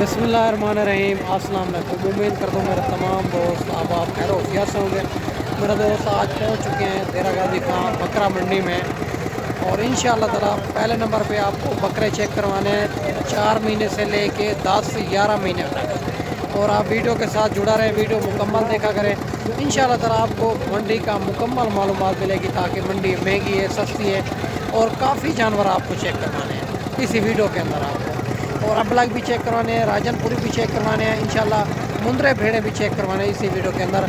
बिस्मिल्लाहिर्रहमानिर्रहीम। अस्सलाम वालेकुम। उम्मीद करता हूँ मेरे तमाम दोस्त अब आप खैर वफियत से होंगे। मेरे दोस्त आज पहुँच चुके हैं देरा गाजी खां बकरा मंडी में, और इंशाअल्लाह ताला पहले नंबर पे आपको बकरे चेक करवाने हैं 4 महीने से लेके 10-11 महीने तक। और आप वीडियो के साथ जुड़ा रहें, वीडियो मुकम्मल देखा करें। इंशाअल्लाह ताला आपको मंडी का मुकम्मल मालूमात मिलेगी, ताकि मंडी महंगी है, सस्ती है, और काफ़ी जानवर आपको चेक करवाने हैं इसी वीडियो के अंदर आपको। और अबलग भी चेक करवाने हैं, राजनपुरी भी चेक करवाने हैं, इंशाल्लाह मुंद्रे भेड़े भी चेक करवाने हैं इसी वीडियो के अंदर।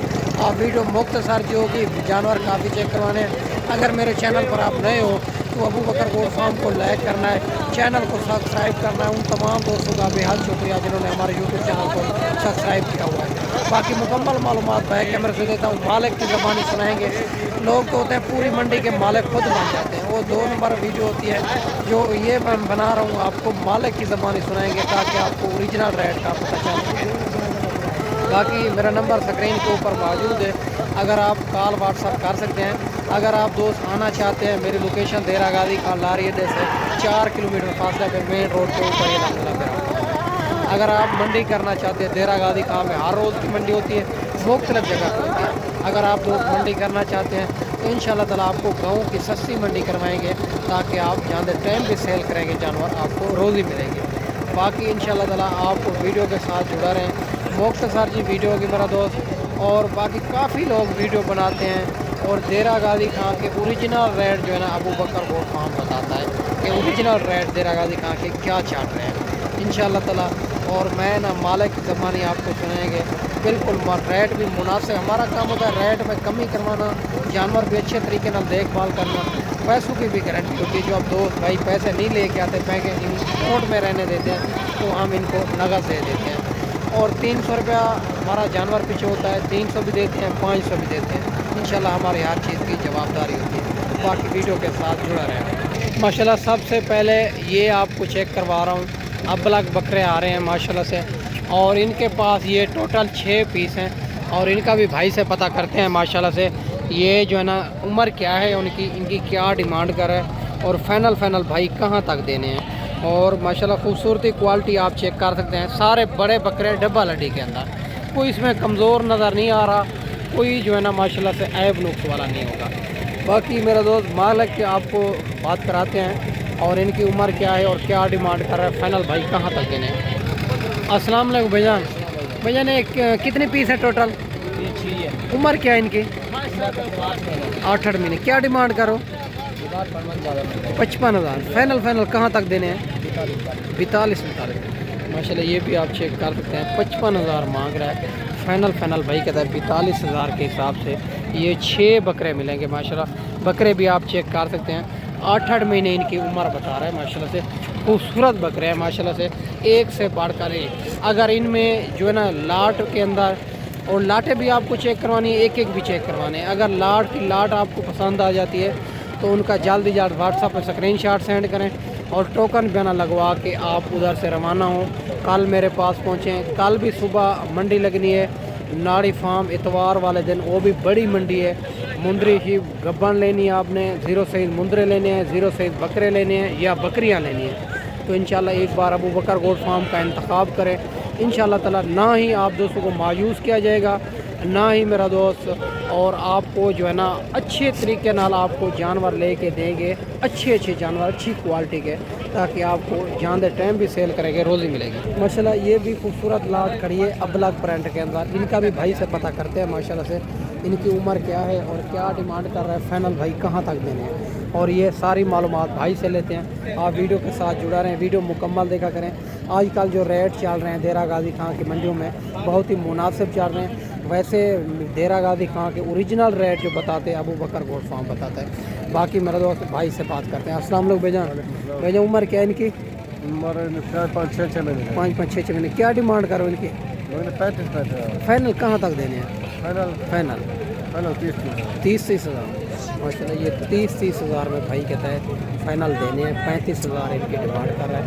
आप वीडियो मुख्तसर जो होगी जानवर काफ़ी चेक करवाने हैं। अगर मेरे चैनल पर आप नए हो तो अबू बकर गोट फार्म को लाइक करना है, चैनल को सब्सक्राइब करना है। उन तमाम दोस्तों का बेहद शुक्रिया जिन्होंने हमारे यूट्यूब चैनल को सब्सक्राइब किया हुआ है। बाकी मुकम्मल मालूमात बैक कैमरे से देता हूँ। मालिक की ज़बानी सुनाएंगे। लोग तो होते हैं पूरी मंडी के मालिक खुद बन जाते हैं, वो 2 नंबर वीडियो होती है जो ये मैं बना रहा हूँ, आपको मालिक की ज़बानी सुनाएंगे ताकि आपको ओरिजिनल रेट का पता चल सके। बाकी मेरा नंबर स्क्रीन के ऊपर मौजूद है, अगर आप कॉल व्हाट्सअप कर सकते हैं। अगर आप दोस्त आना चाहते हैं, मेरी लोकेशन देरा गाजी खां लारी अड्डे से 4 किलोमीटर फासले पे मेन रोड के ऊपर ये लगता है। अगर आप मंडी करना चाहते हैं, देरा गाजी खां में हर रोज़ की मंडी होती है, मुख्तलिफ जगह पर होती है। अगर आप दोस्त मंडी करना चाहते हैं तो इंशाअल्लाह ताला आपको गाँव की सस्ती मंडी करवाएंगे, ताकि आप जहाँ टाइम भी सेल करेंगे जानवर आपको रोज़ी मिलेगी। बाकी इंशाअल्लाह ताला आप वीडियो के साथ जुड़ा रहें। मुख्तसर जी वीडियो होगी मेरा दोस्त। और बाकी काफ़ी लोग वीडियो बनाते हैं, और देरा गाजी खां के ओरिजिनल रेट जो है ना अबू बकर गोट फार्म बताता है कि ओरिजिनल रेट देरा गाजी खां के क्या चाट रहे हैं इंशाअल्लाह ताला। और मैं ना मालिक की ज़बानी आपको सुनाएंगे, बिल्कुल रेट भी मुनासिब। हमारा काम होता है रेट में कमी करवाना, जानवर भी अच्छे तरीके से देखभाल करना, पैसों की भी गारंटी होती है। जो अब दोस्त भाई पैसे नहीं लेके आते, पैके कोर्ट में रहने देते हैं, तो हम इनको नगद दे देते हैं। और 300 रुपया हमारा जानवर पीछे होता है, 300 भी देते हैं, 500 भी देते हैं। इंशाल्लाह हमारी हर चीज़ की जवाबदारी होती है। बाकी वीडियो के साथ जुड़ा रहें। माशाल्लाह सबसे पहले ये आपको चेक करवा रहा हूँ, अबलग बकरे आ रहे हैं माशाल्लाह से, और इनके पास ये टोटल 6 पीस हैं। और इनका भी भाई से पता करते हैं माशाल्लाह से, ये जो है ना उम्र क्या है उनकी, इनकी क्या डिमांड कर है, और फाइनल भाई कहाँ तक देने हैं। और माशाल्लाह खूबसूरती क्वालिटी आप चेक कर सकते हैं। सारे बड़े बकरे डब्बा लड्डी के अंदर, कोई इसमें कमज़ोर नज़र नहीं आ रहा, कोई जो है ना माशाल्लाह से ऐब नुक्स वाला नहीं होगा। बाकी मेरा दोस्त मालिक के आपको बात कराते हैं, और इनकी उम्र क्या है और क्या डिमांड कर रहा है, फाइनल भाई कहाँ तक देने हैं। अस्सलाम वालेकुम भाईजान। भाईजान एक कितने पीस है टोटल? उम्र क्या है इनकी? 8 महीने। क्या डिमांड करो? 55,000। फाइनल कहाँ तक देने हैं? 42 माशाल्लाह। ये भी आप चेक कर सकते हैं, 55,000 मांग रहा है। फाइनल भाई कहता है 42,000 के हिसाब से ये 6 बकरे मिलेंगे माशाल्लाह। बकरे भी आप चेक कर सकते हैं, 8 महीने इनकी उम्र बता रहा है माशाल्लाह से। खूबसूरत बकरे हैं माशाल्लाह से, एक से बढ़कर एक। अगर इनमें जो है ना लाट के अंदर, और लाटें भी आपको चेक करवानी है, एक भी चेक करवाने हैं। अगर लाट आपको पसंद आ जाती है तो उनका जल्द व्हाट्सअप पर स्क्रीनशॉट सेंड करें, और टोकन बयाना लगवा के आप उधर से रवाना हो, कल मेरे पास पहुँचें। कल भी सुबह मंडी लगनी है नाड़ी फार्म, इतवार वाले दिन, वो भी बड़ी मंडी है। मुंदरी ही गब्बन लेनी है आपने, 0 साइज़ मुंदरे लेने हैं, 0 साइज़ बकरे लेने हैं, या बकरियां लेनी हैं, तो इंशाल्लाह एक बार अबू बकर गोट फार्म का इंतखाब करें। इंशाल्लाह ताला ना ही आप दोस्तों को मायूस किया जाएगा, ना ही मेरा दोस्त, और आपको जो है ना अच्छे तरीके नाल आपको जानवर लेके देंगे, अच्छे जानवर अच्छी क्वालिटी के, ताकि आपको जान दे टाइम भी सेल करेंगे, रोज़ी मिलेगी माशाल्लाह। ये भी खूबसूरत लाट खड़ी है अबलग प्रिंट के अंदर। इनका भी भाई से पता करते हैं माशाल्लाह से, इनकी उम्र क्या है और क्या डिमांड कर रहा है, फाइनल भाई कहाँ तक देने हैं, और ये सारी मालूमात भाई से लेते हैं। आप वीडियो के साथ जुड़ा रहें, वीडियो मुकम्मल देखा करें। आजकल जो रेट चल रहे हैं देरा गाजी खां की मंडियों में, बहुत ही मुनासिब चल रहे हैं। वैसे देरा गाजी खां के ओरिजिनल रेट जो बताते हैं अबू बकर गोट फार्म बताता है। बाकी मेरा दोस्त भाई से बात करते हैं। अस्सलाम वालेकुम भाईजान। उम्र क्या है इनकी? उम्र 5-6 महीने। 5-6 महीने। क्या डिमांड करो इनकी? 35 फाइनल कहाँ तक देने हैं? फाइनल 30,000 माशाल्लाह। ये 30,000 में भाई कहता है फाइनल देने हैं। 35,000 इनकी डिमांड कर रहा है।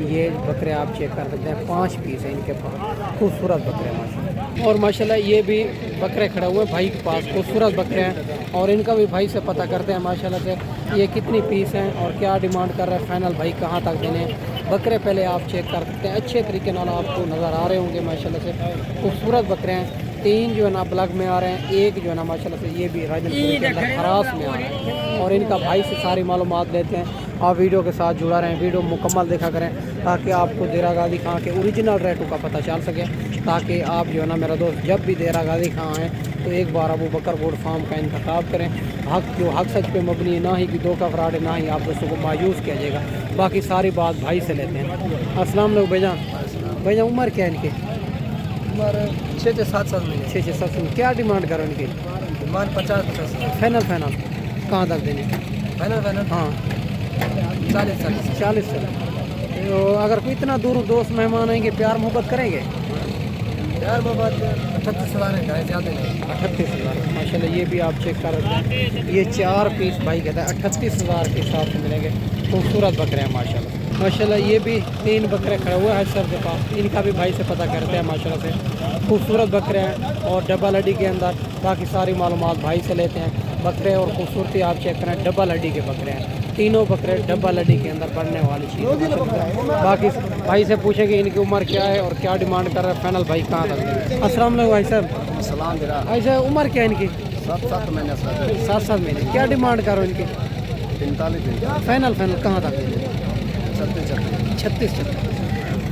ये बकरे आप चेक कर सकते हैं, 5 पीस हैं इनके पास, खूबसूरत बकरे माशाल्लाह। और माशाल्लाह ये भी बकरे खड़े हुए भाई के पास, खूबसूरत बकरे हैं, और इनका भी भाई से पता करते हैं माशाल्लाह से ये कितनी पीस हैं और क्या डिमांड कर रहे हैं, फाइनल भाई कहाँ तक देने। बकरे पहले आप चेक कर सकते हैं, अच्छे तरीके नाल आपको नज़र आ रहे होंगे माशाल्लाह से। खूबसूरत बकरे हैं, 3 जो है ना ब्लग में आ रहे हैं, एक जो है ना माशाल्लाह से ये भी राजनपुर के अंदर खरास में आ रहा है। और इनका भाई से सारी मालूमात लेते हैं। आप वीडियो के साथ जुड़ा रहें, वीडियो मुकम्मल देखा करें ताकि आपको देरा गाजी खां के ओरिजिनल रेटों का पता चल सके, ताकि आप जो है ना मेरा दोस्त जब भी देरा गाजी खां आएँ तो एक बार अबू बकर गोल्ड फार्म का इंतखाब करें। हक सच पे मबनी, ना ही कि धोखा फ्रॉड है, ना ही आप दोस्तों को मायूस किया जाएगा। बाकी सारी बात भाई से लेते हैं। अस्सलाम वालेकुम भाईजान, उम्र क्या है इनकी? हमारे 6-7 साल में 6-7 क्या डिमांड करो इनकी? डिमांड 50 फाइनल कहाँ तक देने? फाइनल हाँ 40 40। तो अगर कोई इतना दूर दोस्त मेहमान आएंगे, प्यार मोहब्बत करेंगे? यार मोहब्बत 38,000 है, ज़्यादा नहीं। 38,000 माशाल्लाह। ये भी आप चेक कर रहे हैं, ये 4 पीस भाई कहता है 38,000 के हिसाब से मिलेंगे। खूबसूरत बकरे हैं माशाल्लाह। ये भी 3 बकरे खड़े हुए हैं सर के पास, इनका भी भाई से पता करते हैं माशाल्लाह से। खूबसूरत बकरे हैं और डबल हड्डी के अंदर। बाकी सारी मालूमात भाई से लेते हैं। बकरे और खूबसूरती आप चेक करें, डबल हड्डी के बकरे हैं, तीनों बकरे डबल हड्डी के अंदर बढ़ने वाली चीज़। बाकी भाई से पूछेंगे इनकी उम्र क्या है और क्या डिमांड कर रहे हैं, फाइनल भाई कहाँ तक? अस्सलाम वालेकुम भाई साहब। सलाम जरा भाई साहब उम्र क्या है इनकी? 7 महीने 7 महीने। क्या डिमांड करो इनकी? 45 फाइनल कहाँ तक? 36 36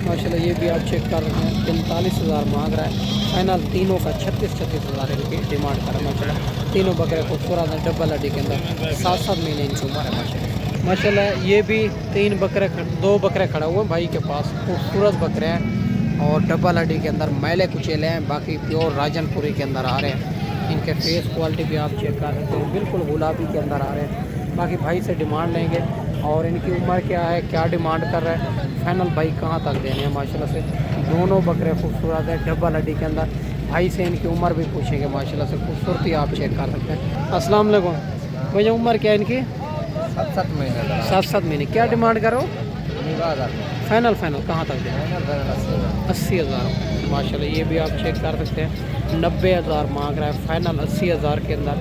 माशाल्लाह। ये भी आप चेक कर रहे हैं, 45,000 मांग रहा है। फाइनल तीनों का 36,000 इनकी डिमांड कर रहा है माशाल्लाह। तीनों बकरे खूबसूरत हैं, डबल हड्डी के अंदर। 7 महीने इनकी उम्र है माशाल्लाह। ये भी 2 बकरे खड़े हुए हैं भाई के पास, खूबसूरत बकरे हैं और डबल हड्डी के अंदर मैले कुचेले हैं। बाकी प्योर राजनपुरी के अंदर आ रहे हैं। इनके फेस क्वालिटी भी आप चेक कर सकते हैं, बिल्कुल गुलाबी के अंदर आ रहे हैं। बाकी भाई से डिमांड लेंगे और इनकी उम्र क्या है, क्या डिमांड कर रहा है, फाइनल भाई कहाँ तक देने हैं माशाल्लाह से। दोनों बकरे खूबसूरत है, डबल हड्डी के अंदर। भाई से इनकी उम्र भी पूछेंगे माशाल्लाह से, खूबसूरती आप चेक कर सकते हैं। अस्सलाम वालेकुम भैया, उम्र क्या है इनकी? 7 महीने 7 महीने। क्या डिमांड करो? 90,000 फाइनल कहाँ तक दें? 80,000 माशाल्लाह। ये भी आप चेक कर सकते हैं, 90,000 मांग रहा है, फाइनल 80,000 के अंदर।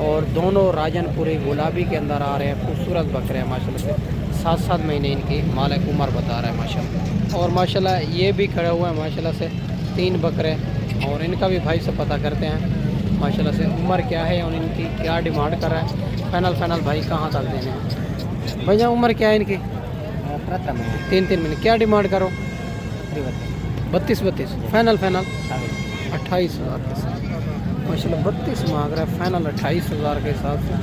और दोनों राजनपुरी गुलाबी के अंदर आ रहे हैं, खूबसूरत बकरे हैं माशाल्लाह से। 7 महीने इनकी मालिक उम्र बता रहा है माशाल्लाह। और माशाल्लाह ये भी खड़े हुए हैं माशाल्लाह से 3 बकरे, और इनका भी भाई से पता करते हैं माशाल्लाह से उम्र क्या है और इनकी क्या डिमांड कर रहा है। फाइनल भाई कहाँ तक देने हैं? भैया उम्र क्या है इनकी? 3 महीने। क्या डिमांड करो? 32। फाइनल 28,000 के साथ माशाल्लाह। 32 मांग रहा है, फाइनल 28,000 के हिसाब से।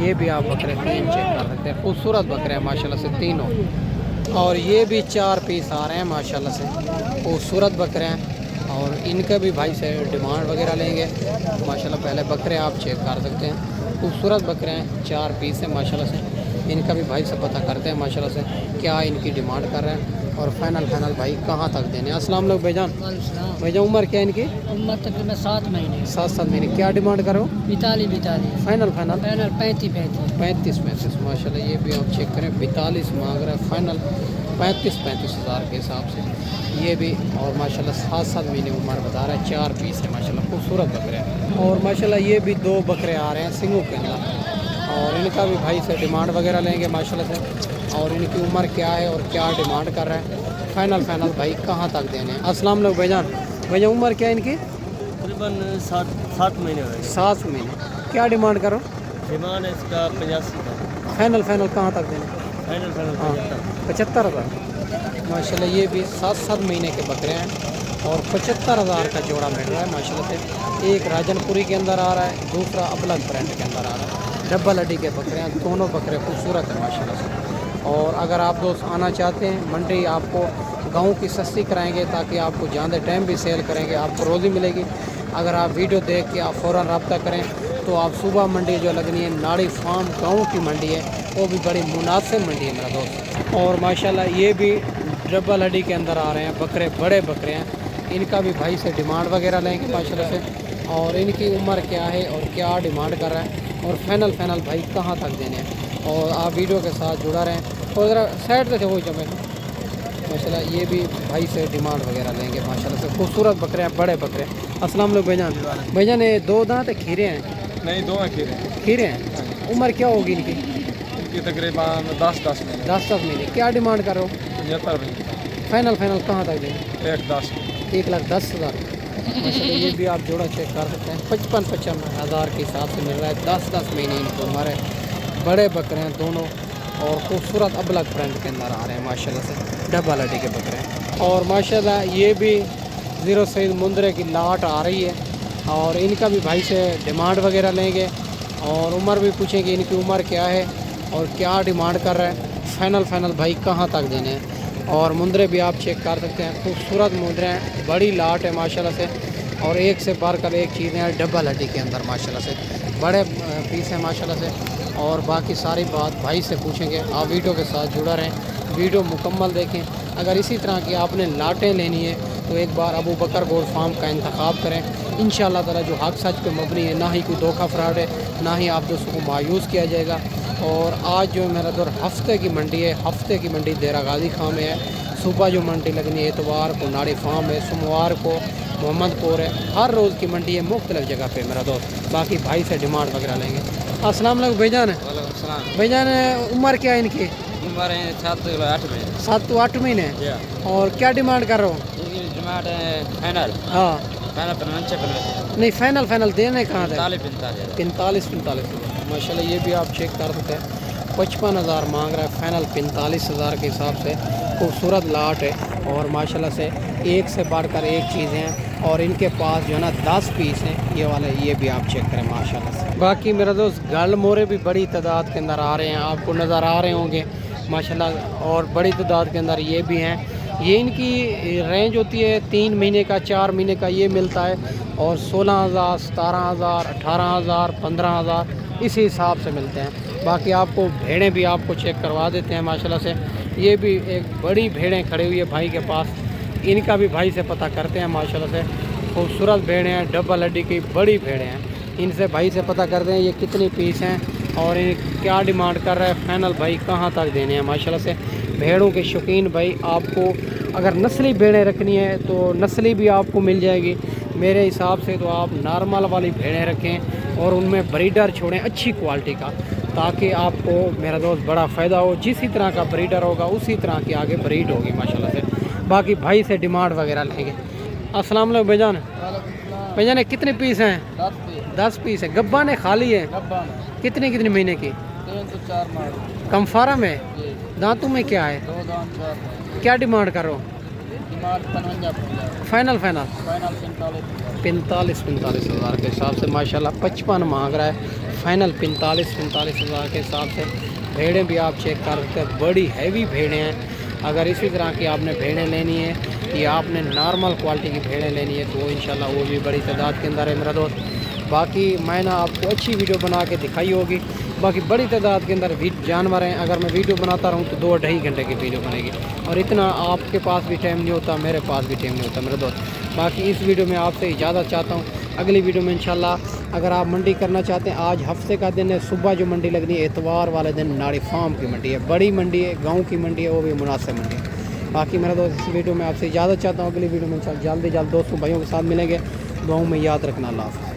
ये भी आप बकरे 3 चेक कर सकते हैं, खूबसूरत बकरे हैं माशाल्लाह से तीनों। और ये भी 4 पीस आ रहे हैं माशाल्लाह से, खूबसूरत बकरे हैं। और इनके भी भाई से डिमांड वगैरह लेंगे माशाल्लाह। पहले बकरे आप चेक कर सकते हैं, खूबसूरत बकरे हैं, 4 पीस हैं माशाल्लाह से। इनका भी भाई से पता करते हैं माशाल्लाह से क्या इनकी डिमांड कर रहे हैं और फाइनल भाई कहाँ तक देने। अस्सलाम वालेकुम भाईजान, उम्र क्या है इनकी? उम्र तकरीबन 7 महीने 7 महीने। क्या डिमांड करो? 42 फाइनल 35 माशाल्लाह। ये भी आप चेक करें, 42 मांग रहे हैं, फाइनल 35,000 के हिसाब से। ये भी और माशाल्लाह 7 महीने उम्र बता रहा है, 4 पीस है माशाल्लाह, खूबसूरत बकरे हैं। और माशाल्लाह ये भी 2 बकरे आ रहे हैं सिंगों के अंदर, और इनका भी भाई से डिमांड वगैरह लेंगे माशाल्लाह से। और इनकी उम्र क्या है और क्या डिमांड कर रहा है, फाइनल भाई कहाँ तक देने हैं। अस्सलाम वालेकुम भैया, उम्र क्या है इनकी? तकरीबन 7 महीने हुए। 7 महीने। क्या डिमांड करो? डिमांड है इसका 85 का। फाइनल कहाँ तक देने? फाइनल हाँ 75,000 माशाल्लाह। ये भी 7 महीने के बकरे हैं और 75,000 का जोड़ा मिल रहा है माशाल्लाह से। एक राजनपुरी के अंदर आ रहा है, दूसरा अबलग ब्रांड के अंदर आ रहा है। डबल हड्डी के बकरे हैं, दोनों बकरे खूबसूरत हैं माशाल्लाह से। और अगर आप दोस्त आना चाहते हैं, मंडी आपको गाँव की सस्ती कराएंगे ताकि आपको ज़्यादा टाइम भी सेल करेंगे, आपको रोज़ी मिलेगी। अगर आप वीडियो देख के आप फ़ौरन रब्ता करें तो आप सुबह मंडी जो लगनी है नाड़ी फार्म गाँव की मंडी है, वो भी बड़ी मुनासिब मंडी है मेरा दोस्त। और माशाल्लाह ये भी डबल हड्डी के अंदर आ रहे हैं बकरे, बड़े बकरे हैं। इनका भी भाई से डिमांड वगैरह लेंगे माशाल्लाह से, और इनकी उम्र क्या है और क्या डिमांड कर रहा है और फाइनल भाई कहाँ तक देने हैं। और आप वीडियो के साथ जुड़ा रहें। और ज़रा साइड से वो जमे माशाल्लाह। ये भी भाई से डिमांड वगैरह लेंगे माशाल्लाह से, खूबसूरत बकरे हैं, बड़े बकरे। अस्सलाम वालेकुम भाईजान, ये 2 दांत है, खीरे हैं? नहीं, 2 खीरे हैं। उम्र क्या होगी इनकी? इनकी तकरीबन 10 महीने। 10 महीने। क्या डिमांड करो? 75 फाइनल फाइनल कहाँ तक देंगे? 110 1,10,000। माशाल्लाह ये भी आप जोड़ा चेक कर सकते हैं, 55-55 हज़ार के हिसाब से मिल रहा है। 10-10 महीने इनको हमारे बड़े बकरे हैं दोनों, और खूबसूरत अबलग प्रिंट के अंदर आ रहे हैं माशाल्लाह से, डबल हड्डी के बकरे हैं। और माशाल्लाह ये भी ज़ीरो सईद मुंदरे की लाट आ रही है, और इनका भी भाई से डिमांड वगैरह लेंगे और उम्र भी पूछेंगे इनकी उम्र क्या है और क्या डिमांड कर रहा है, फ़ाइनल भाई कहाँ तक देने हैं। और मुंदरे भी आप चेक कर सकते हैं, खूबसूरत मुंदरे हैं, बड़ी लाट है माशाल्लाह से, और एक से बढ़कर एक चीज़ें हैं डबल हड्डी के अंदर माशाल्लाह से, बड़े पीस हैं माशाल्लाह से। और बाकी सारी बात भाई से पूछेंगे। आप वीडियो के साथ जुड़ा रहें, वीडियो मुकम्मल देखें। अगर इसी तरह की आपने लाटें लेनी है तो एक बार अबू बकर गोल्ड फार्म का इंतखाब करें। इंशाअल्लाह ताला जो हक सच पे मबनी है, ना ही कोई धोखा फ्रॉड है, ना ही आप दोस्तों को मायूस किया जाएगा। और आज जो मेरा दौर हफ्ते की मंडी है, हफ्ते की मंडी देरा गाजी खां में है। सुबह जो मंडी लगनी है एतवार को नाड़ी फार्म है, सोमवार को मोहम्मदपुर है, हर रोज़ की मंडी है मुख्तलिफ जगह पे मेरा दोस्त। बाकी भाई से डिमांड वगैरह लेंगे। अस्सलाम वालेकुम भाईजान। भाईजान उम्र क्या है इनकी? उम्र है 7 में 7 to 8 महीने। और क्या डिमांड कर रहा हूँ? डिमांड फाइनल हाँ फाइनल नहीं, फाइनल देने कहाँ थे? 45 माशाल्लाह ये भी आप चेक कर सकते हैं। 55,000 मांग रहा है, फाइनल 45,000 के हिसाब से। खूबसूरत लाट है और माशाल्लाह से एक से बढ़कर एक चीज़ें हैं, और इनके पास जो है ना 10 पीस हैं ये वाले, ये भी आप चेक करें माशाल्लाह से। बाकी मेरा दोस्त गल मोरे भी बड़ी तादाद के अंदर आ रहे हैं, आपको नज़र आ रहे होंगे माशाल्लाह, और बड़ी तादाद के अंदर ये भी हैं। ये इनकी रेंज होती है 3 महीने का, 4 महीने का ये मिलता है, और 16,000, 17,000, 18,000, 15,000 इसी हिसाब से मिलते हैं। बाकी आपको भेड़ें भी आपको चेक करवा देते हैं माशाल्लाह से। ये भी एक बड़ी भेड़ें खड़ी हुई है भाई के पास, इनका भी भाई से पता करते हैं माशाल्लाह से। खूबसूरत भेड़ें हैं, डबल हड्डी की बड़ी भेड़ें हैं, इनसे भाई से पता करते हैं ये कितनी पीस हैं और इन क्या डिमांड कर रहा है, फाइनल भाई कहाँ तक देने हैं माशाल्लाह से। भेड़ों के शौकीन भाई, आपको अगर नस्ली भेड़ें रखनी है तो नस्ली भी आपको मिल जाएगी। मेरे हिसाब से तो आप नॉर्मल वाली भेड़ें रखें और उनमें ब्रीडर छोड़ें अच्छी क्वालिटी का, ताकि आपको मेरा दोस्त बड़ा फ़ायदा हो। जिस तरह का ब्रीडर होगा उसी तरह की आगे ब्रीड होगी माशाल्लाह से। बाकी भाई से डिमांड वगैरह लेंगे। अस्सलाम वालेकुम भाईजान। भाईजान कितने पीस हैं? 10 पीस है। गब्बा ने खाली है? कितने महीने की? 3 से 4 माह कम फार्म है? दांतों में क्या है? 2 दांत। क्या डिमांड कर रहा हूँ? डिमांड 55 फाइनल फाइनल 45 45,000 के हिसाब से माशाल्लाह 55 मांग रहा है, फाइनल 45,000 के हिसाब से। भेड़ें भी आप चेक कर सकते हैं, बड़ी हैवी भेड़ें हैं। अगर इसी तरह की आपने भेड़ें लेनी है या आपने नॉर्मल क्वालिटी की भेड़ें लेनी है तो इंशाल्लाह वो भी बड़ी तादाद के अंदर है मेरा दोस्त। बाकी मैंने आपको अच्छी वीडियो बना के दिखाई होगी। बाकी बड़ी तादाद के अंदर भी जानवर हैं, अगर मैं वीडियो बनाता रहूँ तो 2-2.5 घंटे की वीडियो बनेगी, और इतना आपके पास भी टाइम नहीं होता, मेरे पास भी टाइम नहीं होता मेरे दोस्त। बाकी इस वीडियो में आपसे इजाज़त चाहता हूँ। अगली वीडियो में इंशाल्लाह अगर आप मंडी करना चाहते हैं, आज हफ्ते का दिन है, सुबह जो मंडी लगनी है एतवार वाले दिन नाड़ी फार्म की मंडी है, बड़ी मंडी है, गाँव की मंडी है, वो भी मुनासिब मंडी है। बाकी मेरा दोस्त इस वीडियो में आपसे इजाज़त चाहता हूँ। अगली वीडियो में इंशाल्लाह जल्द दोस्तों भाइयों के साथ मिलेंगे। दुआओं में याद रखना। अल्लाह हाफ़िज़।